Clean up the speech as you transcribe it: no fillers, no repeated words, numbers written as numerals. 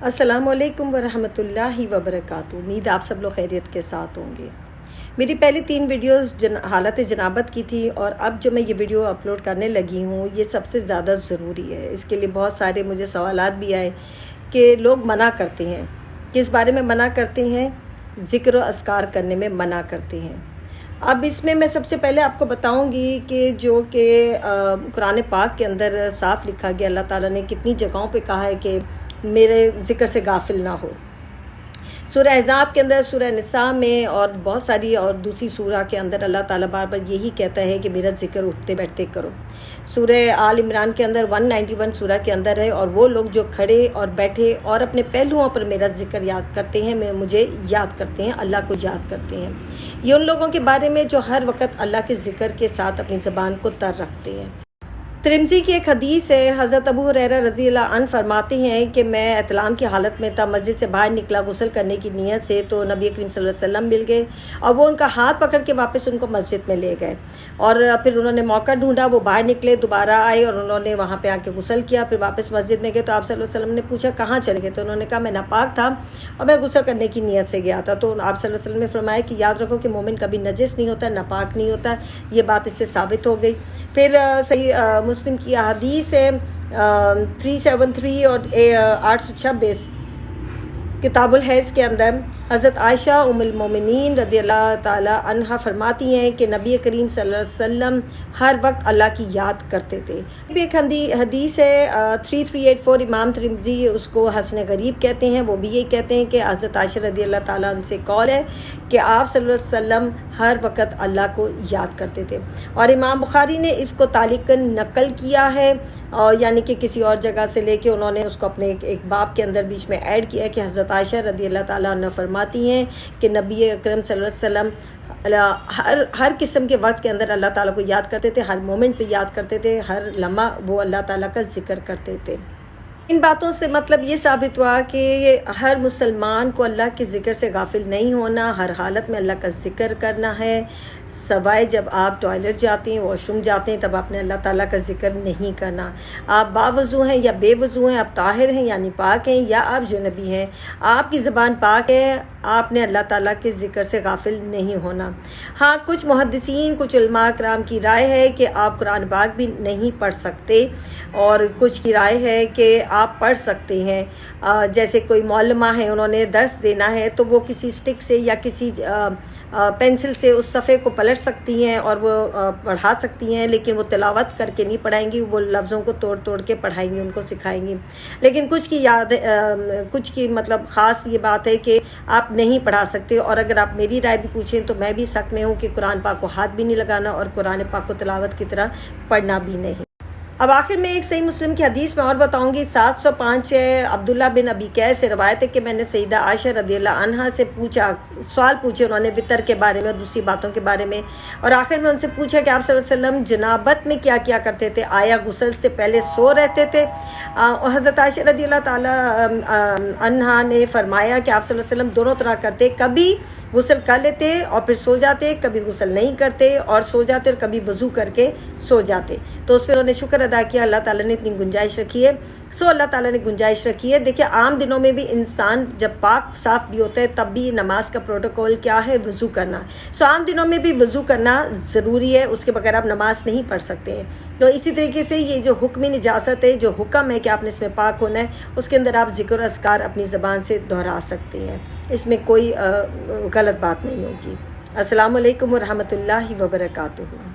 अस्सलाम वालेकुम वरहमतुल्लाहि वबरकातुहू। उम्मीद आप सब लोग खैरियत के साथ होंगे। मेरी पहली 3 वीडियोस हालत जनाबत की थी और अब जो मैं ये वीडियो अपलोड करने लगी हूँ ये सबसे ज़्यादा ज़रूरी है। इसके लिए बहुत सारे मुझे सवालात भी आए कि लोग मना करते हैं। किस बारे में मना करते हैं? ज़िक्र और अस्कार करने में मना करते हैं। अब इसमें मैं सबसे पहले आपको बताऊंगी कि जो कि कुरान पाक के अंदर साफ़ लिखा गया, अल्लाह ताला ने कितनी जगहों पे कहा है कि मेरे ज़िक्र से गाफिल ना हो। सूरह अहज़ाब के अंदर, सूरह निसा में और बहुत सारी और दूसरी सूरह के अंदर अल्लाह ताला बार बार यही कहता है कि मेरा ज़िक्र उठते बैठते करो। सूरह आल इमरान के अंदर 191 सूरह के अंदर है, और वो लोग जो खड़े और बैठे और अपने पहलुओं पर मेरा ज़िक्र याद करते हैं, मैं मुझे याद करते हैं, अल्लाह को याद करते हैं। ये उन लोगों के बारे में जो हर वक्त अल्लाह के ज़िक्र के साथ अपनी ज़बान को तर रखते हैं। तिरमिज़ी की एक हदीस है, हज़रत अबू हुरैरा रज़ी अल्लाह अन्हु फरमाते हैं कि मैं एहतलाम की हालत में था, मस्जिद से बाहर निकला गुस्ल करने की नीयत से, तो नबी करीम सल्लल्लाहु अलैहि वसल्लम मिल गए और वो उनका हाथ पकड़ के वापस उनको मस्जिद में ले गए। और फिर उन्होंने मौका ढूंढा, वो बाहर निकले, दोबारा आए और उन्होंने वहाँ पर आके गुस्ल किया, फिर वापस मस्जिद में गए। तो आप सल्लल्लाहु अलैहि वसल्लम ने पूछा कहाँ चले गए? तो उन्होंने कहा मैं नापाक था और मैं गुस्ल करने की नीयत से गया था। तो आप सल्लल्लाहु अलैहि वसल्लम ने फरमाया कि याद रखो कि मोमिन कभी नजिस नहीं होता, नापाक नहीं होता। ये बात इससे साबित हो गई। फिर सही मुस्लिम की हदीस है 373 और 826 किताबुल हैज़ के अंदर हज़रत आयशा उम्मुल मोमिनीन रज़ियल्लाहु ताला अन्हा फरमाती हैं कि नबी करीम सल्लल्लाहु अलैहि वसल्लम हर वक्त अल्लाह की याद करते थे। एक हदीस है 3384, इमाम तिरमिज़ी उसको हसन गरीब कहते हैं। वो भी यही कहते हैं कि हज़रत आयशा रज़ियल्लाहु ताला अन्हा से कौल है कि आप सल्लल्लाहु अलैहि वसल्लम हर वक्त अल्लाह को याद करते थे। और इमाम बुखारी ने इसको तालिकन नकल किया है, और यानी कि किसी और जगह से लेके उन्होंने उसको अपने एक बाब के अंदर बीच में ऐड किया है कि हज़रत आयशा रज़ियल्लाहु ताला अन्हा फरमाती हैं कि नबी अकरम सल्लल्लाहु अलैहि वसल्लम हर किस्म के वक्त के अंदर अल्लाह ताला को याद करते थे, हर मोमेंट पे याद करते थे, हर लम्हा वो अल्लाह ताला का ज़िक्र करते थे। इन बातों से मतलब ये साबित हुआ कि हर मुसलमान को अल्लाह के ज़िक्र से गाफिल नहीं होना, हर हालत में अल्लाह का ज़िक्र करना है। सवाए जब आप टॉयलेट जाते हैं, वॉशरूम जाते हैं, तब आपने अल्लाह ताला का ज़िक्र नहीं करना। आप बावज़ू हैं या बेवज़ू हैं, आप ताहिर हैं यानी पाक हैं, या आप जुनबी हैं, आपकी ज़बान पाक है, आपने अल्लाह ताला के ज़िक्र से गाफिल नहीं होना। हाँ, कुछ मुहद्दिसीन, कुछ उलमा कराम की राय है कि आप कुरान पाक भी नहीं पढ़ सकते, और कुछ की राय है कि आप पढ़ सकते हैं। जैसे कोई मौलमा है, उन्होंने दर्स देना है तो वो किसी स्टिक से या किसी पेंसिल से उस सफ़े को पलट सकती हैं और वो पढ़ा सकती हैं, लेकिन वो तिलावत करके नहीं पढ़ाएंगी, वो लफ्ज़ों को तोड़ तोड़ के पढ़ाएंगी, उनको सिखाएंगी। लेकिन कुछ की मतलब ख़ास ये बात है कि आप नहीं पढ़ा सकते। और अगर आप मेरी राय भी पूछें तो मैं भी सख्त में हूँ कि कुरान पाक को हाथ भी नहीं लगाना और कुरान पाक को तिलावत की तरह पढ़ना भी नहीं। अब आखिर में एक सही मुस्लिम की हदीस में और बताऊंगी। 705 अब्दुल्ला बिन अबी कैस से रवायत है कि मैंने सईदा आयशा रज़ियल्लाहु अन्हा से सवाल पूछे उन्होंने वितर के बारे में और दूसरी बातों के बारे में। और आखिर में उनसे पूछा कि आप सल्लल्लाहु अलैहि वसल्लम जनाबत में क्या क्या करते थे, आया गुस्ल से पहले सो रहते थे? और हज़रत आयशा रज़ियल्लाहु ताला अन्हा ने फरमाया कि आप सल्लल्लाहु अलैहि वसल्लम दोनों तरह करते, कभी गुस्ल कर लेते और फिर सो जाते, कभी गुस्ल नहीं करते और सो जाते, और कभी वज़ू करके सो जाते। तो उस पर उन्होंने शुक्र अदा किया, अल्लाह ताला ने इतनी गुंजाइश रखी है। अल्लाह ताला ने गुंजाइश रखी है। देखिए, आम दिनों में भी इंसान जब पाक साफ भी होता है तब भी नमाज का प्रोटोकॉल क्या है? वज़ू करना। आम दिनों में भी वज़ू करना ज़रूरी है, उसके बगैर आप नमाज नहीं पढ़ सकते हैं। तो इसी तरीके से ये जो हुक्मी निजासत है, जो हुक्म है कि आपने इसमें पाक होना है, उसके अंदर आप ज़िक्र और अस्कार अपनी ज़बान से दोहरा सकते हैं, इसमें कोई गलत बात नहीं होगी। अस्सलामु अलैकुम व रहमतुल्लाहि व बरकातुहू।